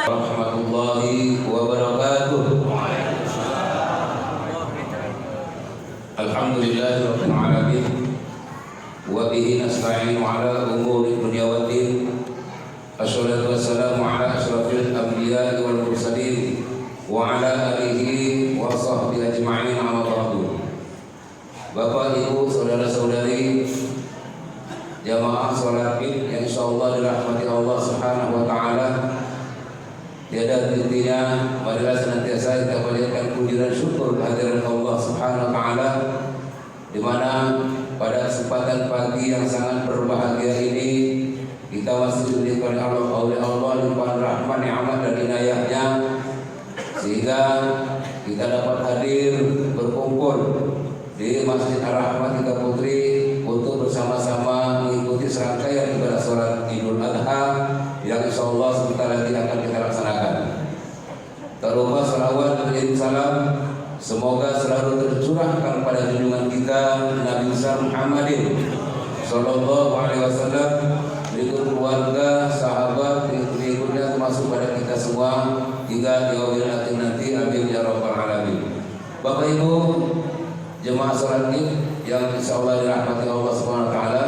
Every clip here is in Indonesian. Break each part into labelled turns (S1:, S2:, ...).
S1: warahmatullahi wabarakatuh. Alhamdulillahirabbil alamin wa bihi nasta'inu ala umuri dunya waddin. Assalatu wassalamu ala asyrafil anbiya'i wal mursalin wa ala alihi wa sahbihi ajma'in, amma ba'du. Bapak, Ibu, saudara-saudari jamaah salat Id yang insyaallah dirahmati Allah Subhanahu wa taala. Tiada hentinya, marilah senantiasa kita panjatkan puji dan syukur kehadiran Allah Subhanahu wa taala, di mana pada kesempatan pagi yang sangat berbahagia ini kita masih diberikan oleh Allah limpahan rahmat, nikmat dan inayahnya, sehingga kita dapat hadir berkumpul di Masjid Ar-Rahmat Tiga Putri untuk bersama-sama mengikuti serangkaian ibadah sholat Idul Adha yang insyaallah sebentar lagi akan kita laksanakan. Tak lupa salawat dan salam semoga selalu tercurahkan pada junjungan kita Nabi besar Muhammadin sallallahu alaihi wasallam, berikut keluarga, sahabat, pengikutnya termasuk pada kita semua hingga yaumil akhir nanti. Amin ya rabbal alamin. Bapak Ibu jemaah salat Id yang insyaallah dirahmati Allah Subhanahu wa taala,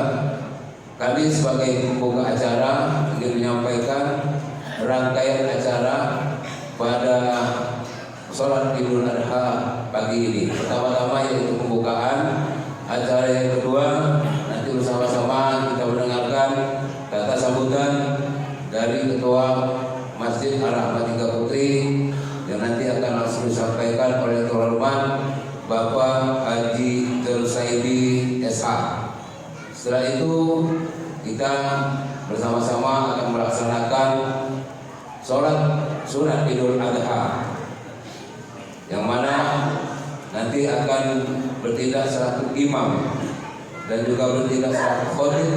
S1: kami sebagai pembuka acara ingin menyampaikan rangkaian acara pada sholat Idul Adha pagi ini. Pertama-tama yaitu pembukaan. Acara yang kedua nanti bersama-sama kita mendengarkan kata sambutan dari Ketua Masjid Ar-Rahmat Tiga Putri yang nanti akan langsung disampaikan oleh Terhormat Bapak Haji Tersaidi SH. Setelah itu kita bersama-sama akan melaksanakan sholat sunat Idul Adha, yang mana nanti akan bertindak selaku imam dan juga bertindak selaku khatib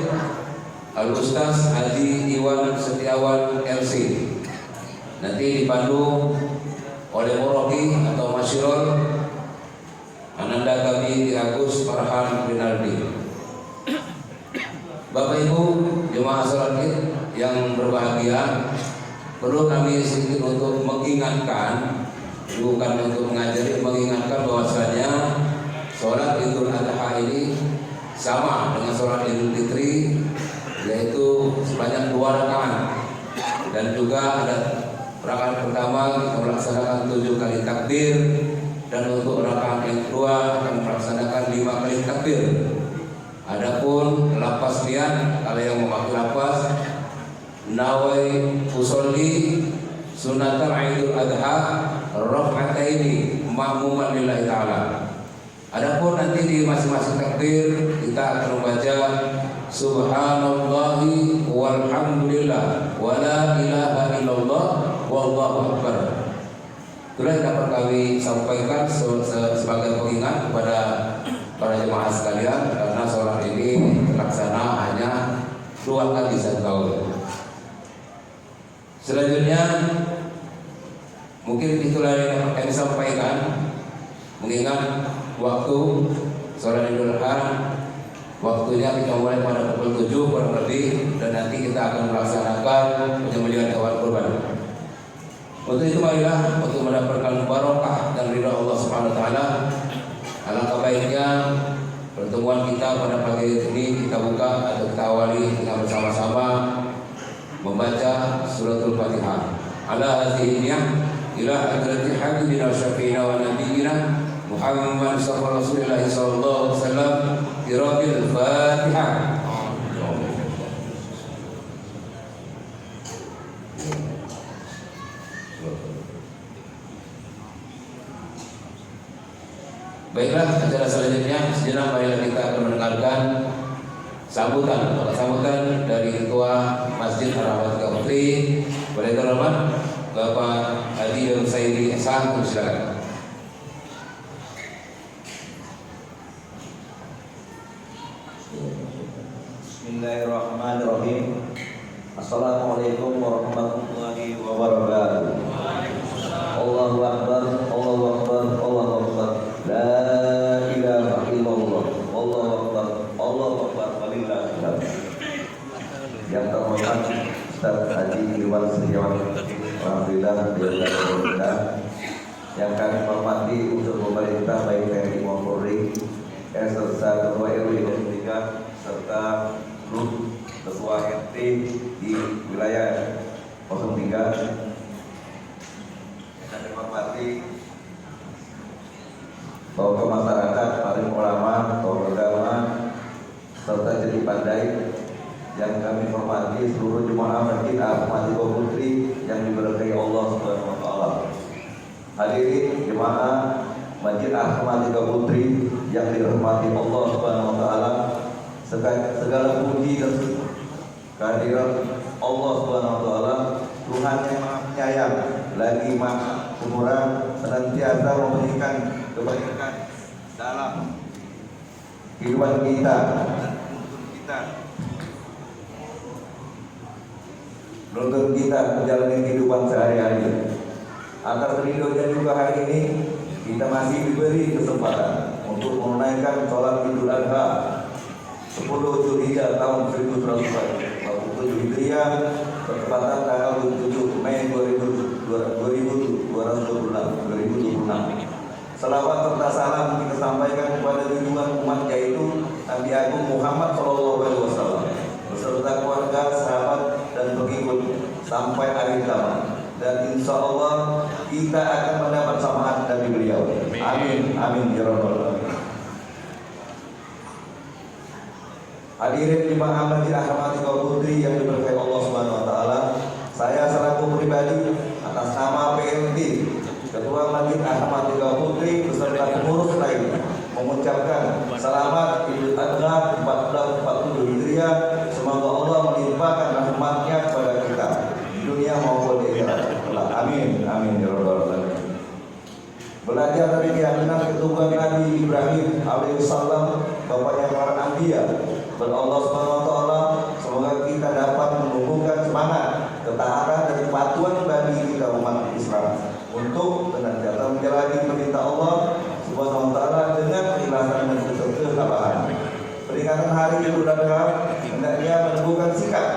S1: Al-Ustaz Haji Iwan Setiawan LC. Nanti dipandu oleh Murabi atau Masyirul Ananda kami Agus Farhan Rinaldi. Bapak Ibu jemaah salat Id yang berbahagia, perlu kami sedikit untuk mengingatkan, bukan untuk mengajari, mengingatkan bahwasanya sholat Idul Adha ini sama dengan sholat Idul Fitri, yaitu sebanyak 2 rakaat, dan juga ada rakaat pertama kita melaksanakan 7 kali takbir, dan untuk rakaat yang kedua akan melaksanakan 5 kali takbir. Adapun lapas niat, kalau yang memakai lapas nawai usolli sunatal Idul Adha raf'ataini ma'muman lillahi ta'ala. Adapun nanti di masing-masing takbir kita akan membaca subhanallahi walhamdulillah wala ilaha illallah wallahu akbar. Itulah yang dapat kami sampaikan sebagai pengingat kepada para jemaah sekalian, karena sholat ini terlaksana hanya 2 kali 1 tahun. Selanjutnya mungkin itulah yang kami sampaikan, mengingat waktu sholat Idul Adha. Waktunya kita mulai pada pukul 7 kurang lebih, dan nanti kita akan melaksanakan penyembelihan hewan kurban. Untuk itu marilah untuk mendapatkan barokah dan ridha Allah Subhanahu wa taala, alangkah baiknya pertemuan kita pada pagi ini kita buka atau kita awali dengan bersama-sama membaca suratul Fatihah. Ala hadhihi niyyah ila hadrati habibina syafiina wa nabiyyina Muhammad sallallahu alaihi wasallam qiraatul Fatihah. Baiklah, acara selanjutnya sejenak marilah kita akan mendengarkan sambutan dari Ketua Masjid Ar-Rahmat Tiga Putri, Balai Terhormat Bapak Haji Tersaidi SH. Silakan.
S2: Bismillahirrahmanirrahim. Assalamualaikum warahmatullahi wabarakatuh. Allahu akbar, Allahu akbar, Allahu akbar. La ilaha illallah. Allahu akbar, Allahu akbar. Walillahil hamd. Yang terhormat Ustaz Haji Iwan Setiawan Alhamdulillah, alhamdulillah. Yang kami hormati unsur pemerintah baik TNI maupun Polri, serta Ketua RW 03 serta seluruh ketua RT di wilayah 03. Yang kami hormati tokoh masyarakat, para ulama, tokoh agama, serta jadi pandai. Yang kami hormati seluruh jemaah Masjid Ahmad Putri yang diberkahi Allah Subhanahu wa taala. Hadirin jemaah Masjid Ahmad Putri yang dirahmati Allah Subhanahu wa taala, segala puji dan kehadiran Allah Subhanahu wa taala, Tuhan yang Maha Penyayang lagi Maha Pemurah, senantiasa memberikan kebaikan dalam kehidupan kita menuntun kita menjalani kehidupan sehari-hari. Atas ridhonya juga hari ini kita masih diberi kesempatan untuk menunaikan sholat Idul Adha 10 Zulhijjah tahun 1447 Hijriah bertepatan tanggal 27 Mei 2026. Salawat serta salam kita sampaikan kepada junjungan umat, yaitu Nabi Agung Muhammad SAW beserta keluarga, sahabat dan pengikut sampai akhir zaman. Dan insya Allah kita akan mendapat syafaat dari beliau. Amin, amin ya rabbal alamin. Hadirin jemaah Masjid Ahmad Putri yang diberkahi Allah Subhanahu wa taala, saya selaku pribadi atas nama PMT Ketua Masjid Ahmad Putri beserta pengurus lain mengucapkan selamat Idul Adha 1447 Hijriah. Semoga Allah melimpahkan rahmat-Nya kepada kita di dunia maupun di akhirat. Amin, amin ya rabbal alamin. Belajar dari keyakinan ketuhanan Nabi Ibrahim alaihissalam, bapaknya para anbiya, Allah Subhanahu wa taala, semoga kita dapat menumbuhkan semangat, ketaatan dan kepatuhan bagi kita umat Islam untuk senantiasa menjalani perintah Allah Subhanahu wa taala dengan keikhlasan dan ketabahan. Peringatan hari Idul Adha hendaknya menumbuhkan sikap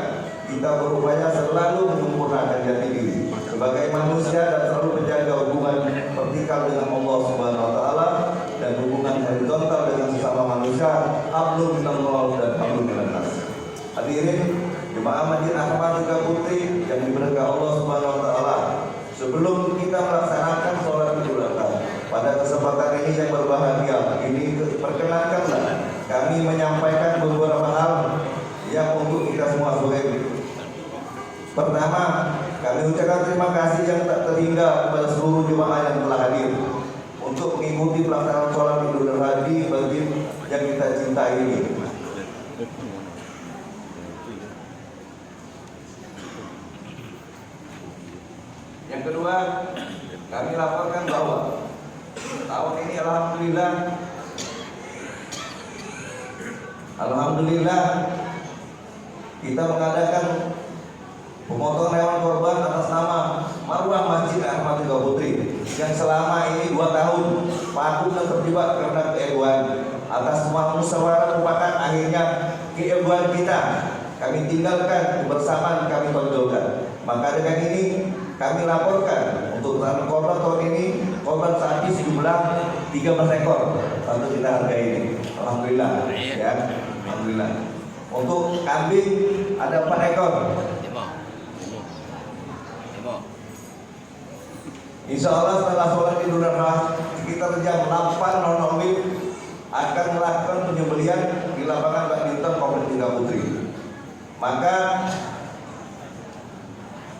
S2: kita berupaya selalu menyempurnakan jati diri sebagai manusia dan selalu menjaga hubungan vertikal dengan Allah Subhanahu wa taala dan hubungan horizontal dengan sesama manusia, hablum minallah dan hablum minannas. Hadirin jemaah Masjid Ahmad Putri yang diberkahi Allah Subhanahu wa taala, sebelum kita melaksanakan sholat Idul Adha pada kesempatan ini yang berbahagia ini, perkenankanlah kami menyampaikan beberapa hal yang untuk kita semua sebagai berikut. Pertama, kami ucapkan terima kasih yang tak terhingga kepada seluruh jemaah yang telah hadir untuk mengikuti pelaksanaan sholat Idul Adha di masjid yang kita cintai ini. Yang kedua, kami laporkan bahwa tahun ini alhamdulillah kita mengadakan pemotongan hewan korban atas nama Marwah Masjid Ahmad Putri yang selama ini 2 tahun vakum dan terjebak karena keegoan. Atas semua musyawarah merupakan akhirnya keegoan kita kami tinggalkan, kebersamaan kami tonjolkan. Maka dengan ini kami laporkan untuk korban tahun ini, korban sapi sejumlah 13 ekor untuk kita hargai ini. Alhamdulillah ya, alhamdulillah. Untuk kambing ada 4 ekor. Insya Allah setelah sholat Idul Adha sekitar jam 8.00 akan melakukan penyembelihan di lapangan badminton Kompleks 3 Putri. Maka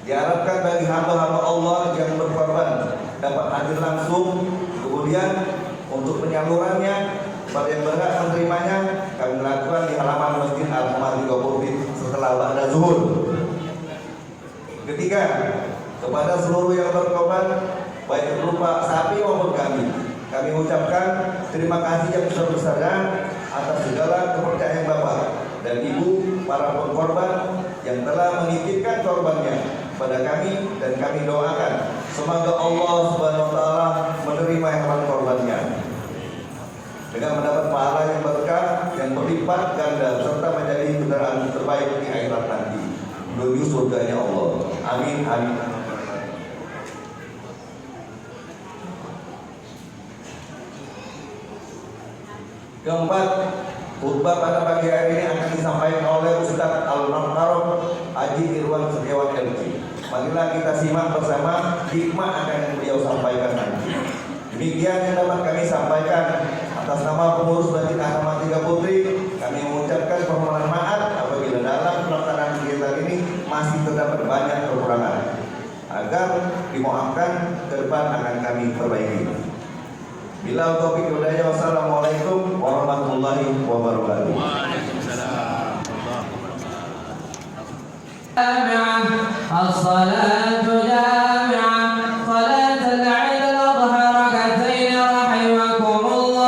S2: diharapkan bagi hamba-hamba Allah yang berkorban dapat hadir langsung. Kemudian untuk penyalurannya pada yang berhak menerimanya kami lakukan di halaman Masjid Ahmad Putri setelah ba'da zuhur. Ketiga, kepada seluruh yang berkorban baik berupa sapi maupun kami ucapkan terima kasih yang besar-besarnya atas segala kepercayaan Bapak dan Ibu para pengkorban yang telah menitipkan korbannya pada kami, dan kami doakan semoga Allah Subhanahu wa taala menerima hewan korbannya dengan mendapat pahala yang berkah yang berlipat ganda serta menjadi kendaraan terbaik di akhirat nanti menuju surganya Allah. Amin, amin. Keempat, khutbah pada pagi hari ini akan disampaikan oleh Ustadz Al-Mukarram Haji Irwan Setiawan LC. Marilah kita simak bersama hikmah akan yang beliau sampaikan nanti. Demikian yang dapat kami sampaikan. Atas nama pengurus Masjid Ahmad Tiga Putri, kami mengucapkan permohonan maaf apabila dalam pelaksanaan kegiatan ini masih terdapat banyak kekurangan. Agar dimaafkan, ke depan akan kami perbaiki. Bila taufiq wal hidayah, wassalamualaikum warahmatullahi wabarakatuh.
S3: Waalaikumsalam.
S4: الصلاة جامعة صلاة العيد الأضحى ركعتين رحمكم الله.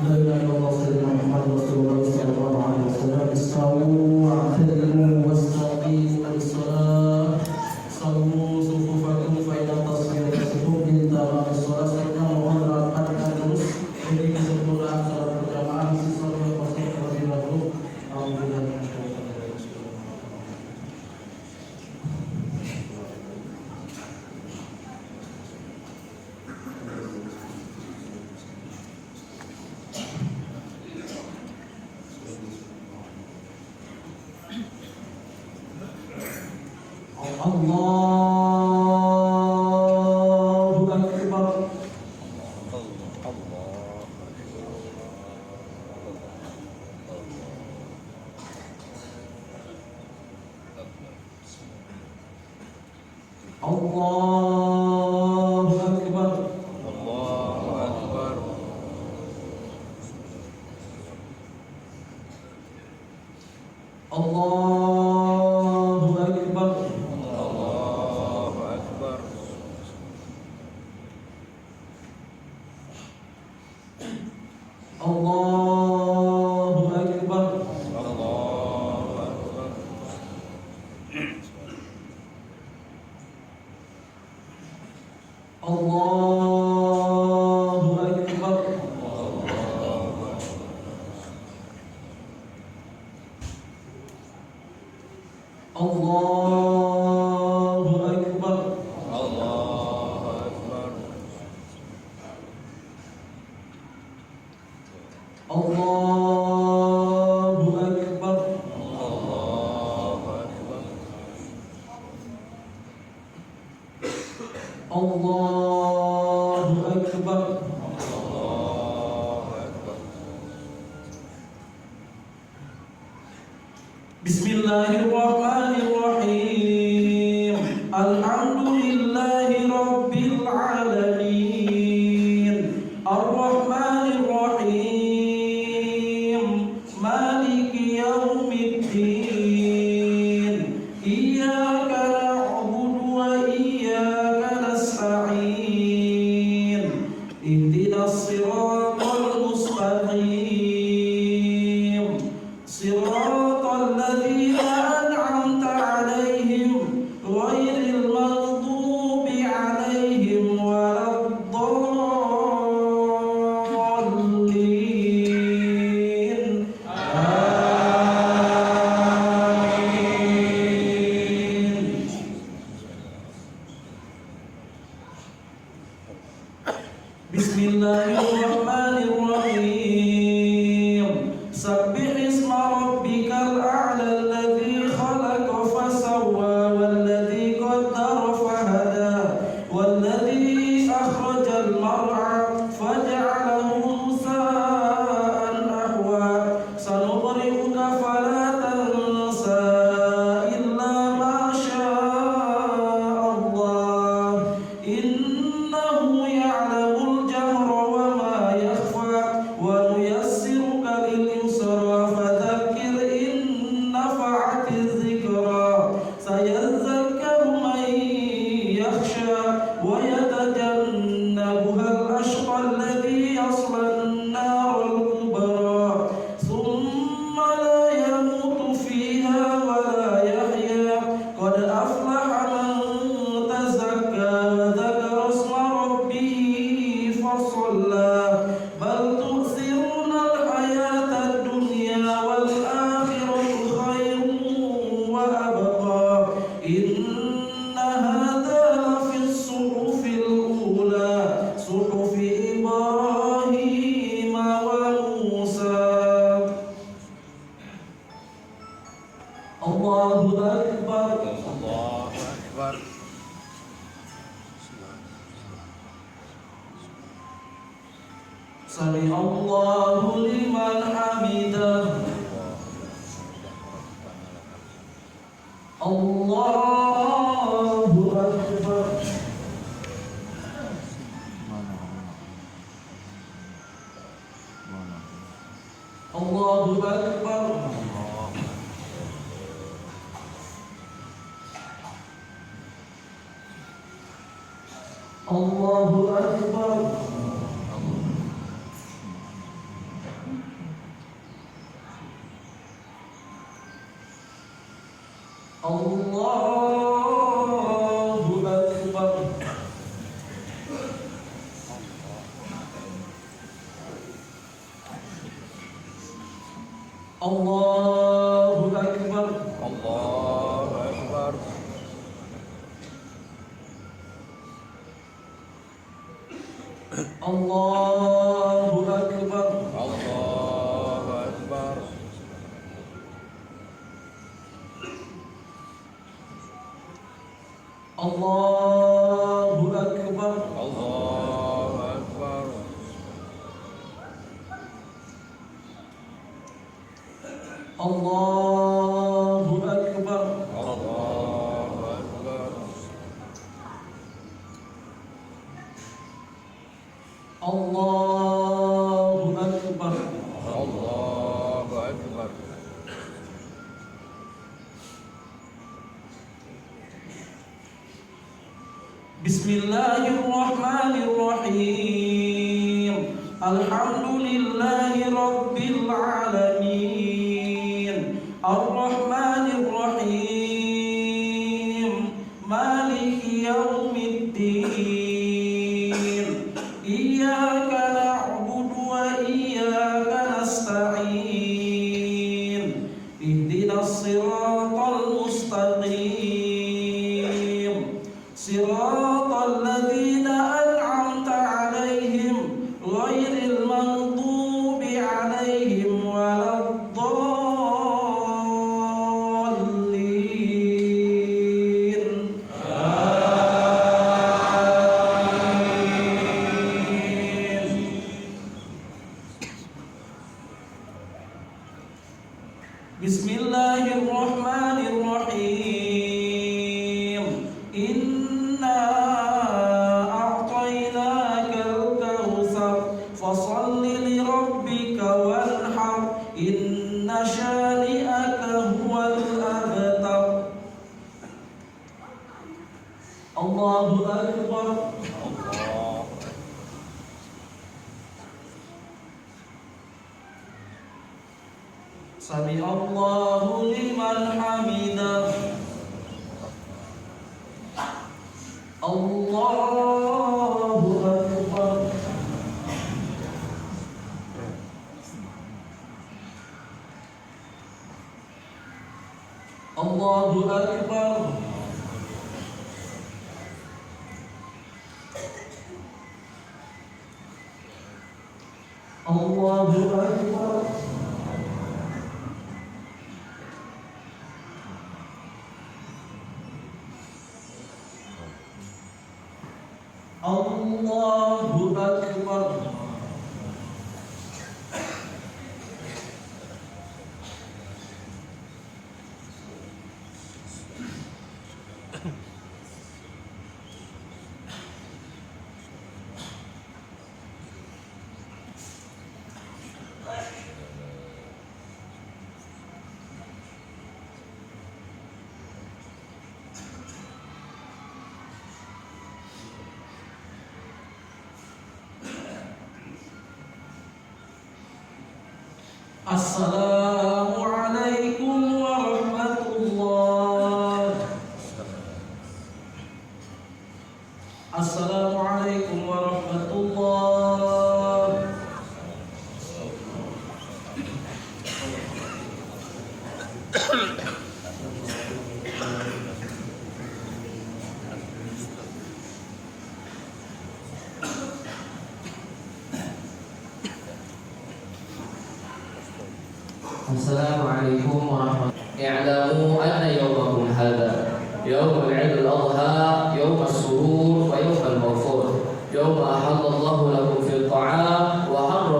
S5: لا إله إلا الله سيدنا محمد رسول الله صلى الله عليه وسلم. استووا واعتدلوا واستقيموا للصلاة. صلوا صفوفكم فإن تصفية الصفوف من تمام الصلاة. Selanjutnya mohon rapatkan terus diri kesempurnaan salat berjamaah siswa yang masih terlebih dahulu. Alhamdulillah. Allahu Akbar. Allahu Akbar. Allahu Akbar. Allahu Akbar. Allahu Akbar. Allahu Akbar. Allahu Akbar. Allahu Akbar. Bismillahirrahmanirrahim. Alhamdulillahi Rabbil alamin. Ar-Rahmanir Rahim. Maliki yaumiddin. Iyyaka na'budu wa iyyaka nasta'in. Ihdinas siratal mustaqim. Siratal ladzina an'amta 'alaihim ghairil maghdubi 'alaihim waladdallin. Amin. Bismillahirrahmanirrahim. Sabbih isma rabbikal a'la alladzi khalaqa fasawwa walladzi qaddara fahada walladzi akhrajal mar'a faj'alahu ghusaa'an ahwa. Sanuqri'uka fala tansa illa ma syaa Allah. Innahu ya'lamul jahra wa ma yakhfa wa nuyassiruka lil yusra fadhakkir in nafa'atiz zikra. Sayadhakkaru man yakhsha wa yatajannabuhal ashqa alladhi yasla an-naral kubra thumma la yamutu fiha wa la yahya. Qad aflaha man tazakka wa dhakara isma rabbih fasalla. Bal tu'thiruna al-hayata ad-dunya Sami Allahu liman hamidah. Allahu Akbar. Allahu Akbar. Allahu Akbar. Allahu Akbar. Allahu Akbar.
S3: Allahu Akbar.
S5: Allahu Akbar.
S3: Allahu Akbar.
S5: Allahu Akbar.
S3: Allahu Akbar.
S5: Allahu Akbar.
S3: Allahu Akbar.
S5: Allahu Akbar.
S3: Allahu Akbar.
S5: Bismillahirrahmanirrahim. Alhamdulillahi rabbil alamin. Ar-Rahmanir Rahim. Maliki yaumiddin. Iyyaka na'budu wa iyyaka nasta'in. Ihdinas siratal mustaqim. Siratal ladzina an'amta 'alaihim ghairil maghdubi 'alaihim waladdallin. Amin. Bismillahirrahmanirrahim. Inna a'tainakal kautsar fasholli li rabbika wanhar. Inna shani'aka huwal abtar. Allahu Akbar. Sami Allahu liman hamidah. Allahu Akbar. Allahu Akbar. Allahu Akbar. Allahu Akbar. Assalamualaikum warahmatullah. Assalamualaikum warahmatullah.
S4: Assalamualaikum warahmatullahi wabarakatuh. I'lamu anna yawmakum hadha yawmul 'Eid al-Adha, yawmus surur wa yawmul maghfur, yawma ahallallahu lakum fil ta'am wa harrama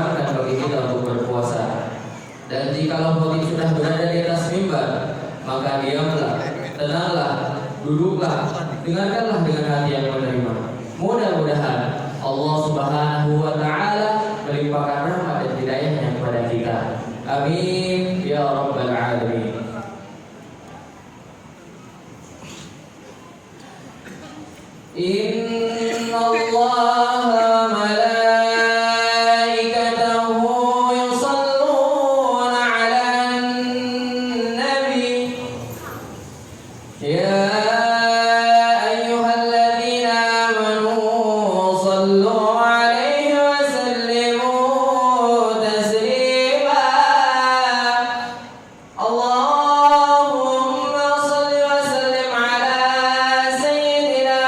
S4: diharamkan bagi kita untuk berpuasa. Dan jikalau khotib sudah berada di atas mimbar, maka diamlah, tenanglah, duduklah, dengarkanlah dengan hati yang menerima. Mudah-mudahan Allah Subhanahu wa Ta'ala melimpahkan rahmat dan hidayahnya kepada kita. Amin ya rabbal alamin. Inna Allah malaikatahu yusalluna 'alan nabi ya ayyuhalladzina amanu sallu 'alaihi wa sallimu taslima. Allahumma salli wa sallim 'ala sayyidina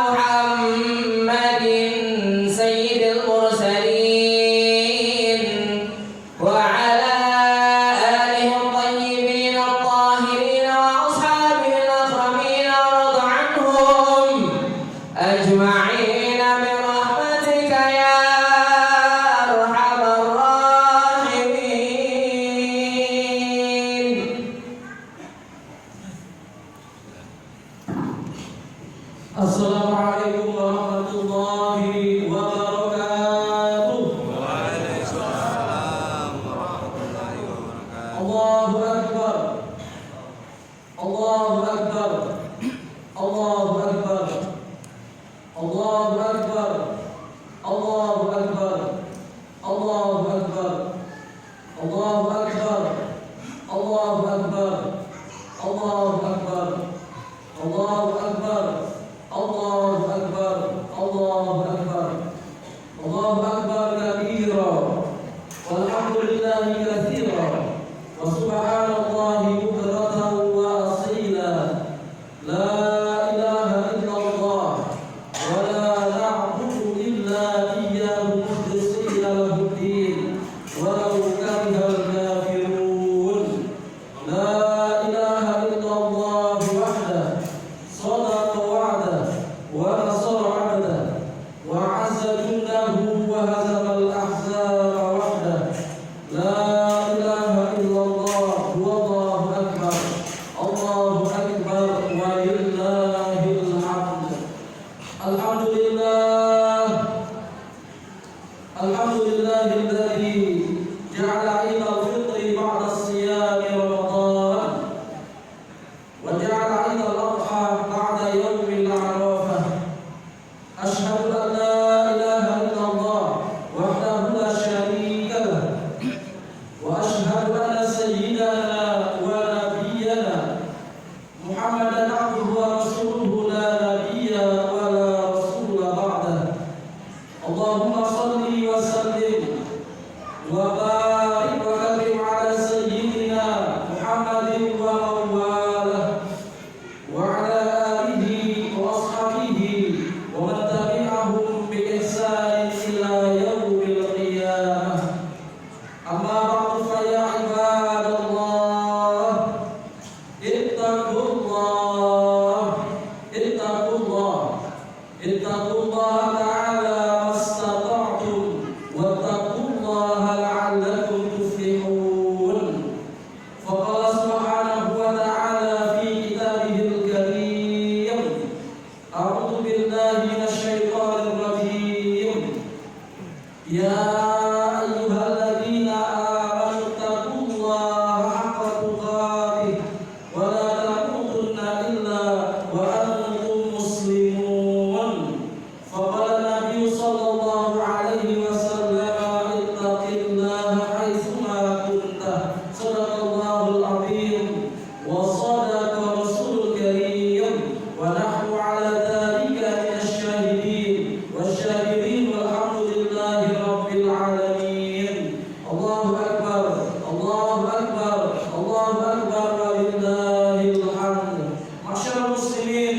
S4: Muhammadin sayyidil mursalin wa 'ala alihi at-tayyibin at-tahirin wa ashabihi al-akramin radha anhum ajma'in bi rahmatika ya arhamar rahimin.
S5: Assalamualaikum warahmatullahi wabarakatuh. Allahu Akbar. Allahu Akbar. Allahu Akbar. Allahu Akbar. Allahu Akbar. Allahu Akbar. Allahu Akbar. Allahu Akbar. Allahu Akbar. Allahu Akbar. Allahu Akbar. Allahu Akbar. Allahu Akbar kabira. Walhamdulillahi katsira. Wa subhanallahi bukratan wa asila. La ilaha illallah wa la na'budu illa iyyahu mukhlishina lahu-d-din walau karihal kafirun. La ilaha illallah wahdahu صدق وعده ونصر عبده وعز جنده وهزم الأحزاب وحده. لا إله إلا الله والله أكبر. الله أكبر ولله الحمد. الحمد لله. الحمد لله الذي جعل عيد الفطر بعد الصيام رمضان وجعل عيد الأضحى بعد يوم العرفة. أشهد أن لا إله إلا الله وحده لا شريك له وأشهد أن سيدنا ونبينا محمدا عبده ورسوله لا نبي ولا رسول بعده. اللهم صل وسلم وبارك وكرم على سيدنا محمد ومن والاه وعلى آله وأصحابه ومن تبعهم بإحسان إلى يوم القيامة. أما بعد فيا عباد الله اتقوا الله اتقوا الله اتقوا الله تعالى ما استطعتم واتقوا الله لعلكم تفلحون. فقال سبحانه وتعالى في كتابه الكريم: أعوذ بالله من الشيطان الرجيم. يا أيها الذين آمنوا اتقوا الله حق تقاته ولا تموتن إلا وأنتم مسلمون. فقال النبي صلى الله عليه وسلم: اتق الله حيثما كنت. صدق الله العظيم وصدق رسول الكريم ونحن على ذلك من الشاهدين والشاكرين والحمد لله رب العالمين. الله أكبر. الله أكبر. الله أكبر ولله الحمد. معشر المسلمين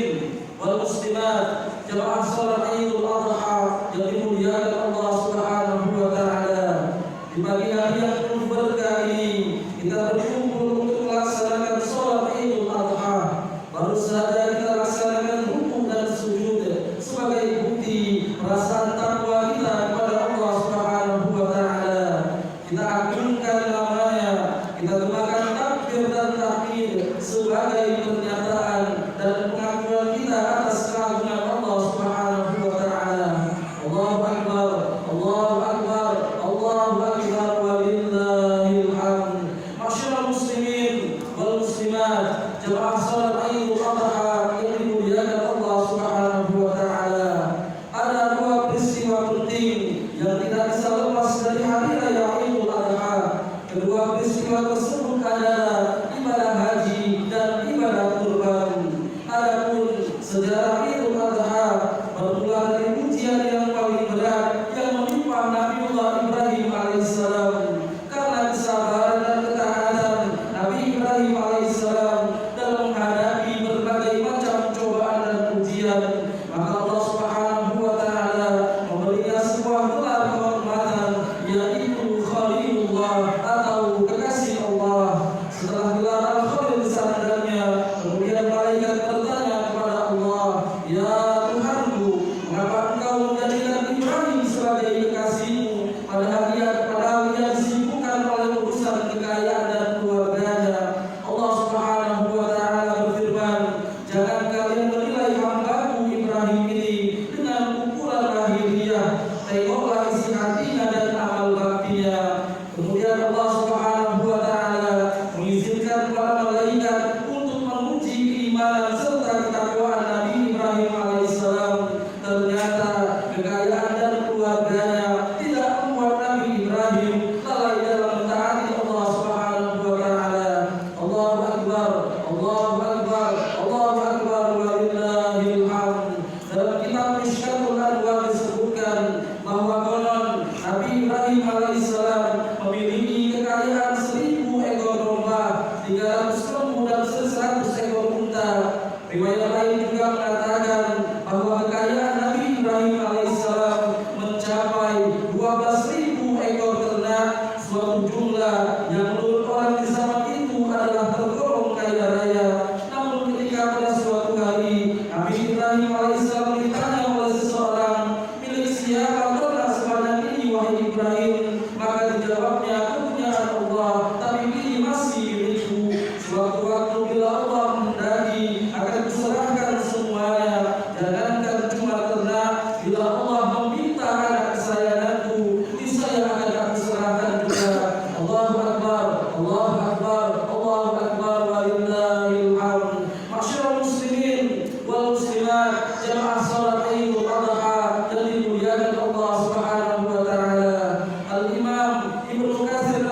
S5: والمسلمات, jemaah salat Idul Adha yang dimuliakan Allah Subhanahu wa Ta'ala. Di pagi hari yang penuh berkah ini kita berkumpul untuk melaksanakan salat Idul Adha. Baru saja kita laksanakan rukuk dan sujud sebagai bukti perasaan takwa kita kepada Allah Subhanahu wa Ta'ala. peristiwa tersebut adalah ibadah haji dan ibadah kurban. Adapun sejarah Idul Adha bermula dari ujian yang paling berat yang menimpa Nabiullah Ibrahim alaihissalam. Karena kesabaran dan ketaatan Nabi Ibrahim alaihissalam dalam menghadapi berbagai macam cobaan dan ujian, maka Allah Subhanahu wa taala memberinya sebuah gelar kehormatan, yaitu Khalilullah atau kekasih Allah. Setelah gelar Al-Khalil disandarnya, kemudian malaikat bertanya kepada Allah, "Ya Tuhanku, mengapa engkau menjadikan Ibrahim sebagai kekasihmu, padahal ia disibukkan oleh urusan kekayaan dan keluarganya?" Allah Subhanahu wa taala berfirman, "Jangan kalian menilai hambaku Ibrahim ini dengan ukuran lahiriah. Tengoklah isi hatinya dan amal baktinya." Kemudian Allah Subhanahu wa taala mengizinkan para malaikat untuk menguji keimanan serta ketakwaan Nabi Ibrahim alaihissalam. Ternyata kekayaan dan keluarganya tidak membuat Nabi Ibrahim lalai dalam mentaati Allah Subhanahu wa taala. Allahu akbar, Allahu akbar, Allahu akbar, walillahil hamd. Dalam kitab Mishkatul Anwar disebutkan bahwa konon Nabi Ibrahim alaihissalam memiliki kekayaan 1000 ekor domba, 300 lembu dan 100 ekor unta. Riwayat lain juga mengatakan bahwa kekayaan Nabi Ibrahim alaihissalam mencapai 12.000 ekor ternak, suatu jumlah yang menurut orang di zaman itu adalah tergolong kaya raya. Namun ketika pada suatu hari Nabi Ibrahim alaihissalam ditanya oleh seseorang, "Milik siapa ternak sebanyak ini wahai Ibrahim?" Maka dijawabnya, "Kepunyaan Allah, tapi ini masih milikku. Suatu waktu bila Allah menghendaki akan kuserahkan semuanya. Jangankan cuma ternak, bila Allah meminta anak kesayanganku, niscaya akan aku serahkan juga." Allahu akbar, Allahu akbar, Allahu akbar, walillahil hamd. Masyarul muslimin wal muslimat, jamaah salat Idul Adha yang dimuliakan Allah Subhanahu wa taala. Al-Imam Ibnu Katsir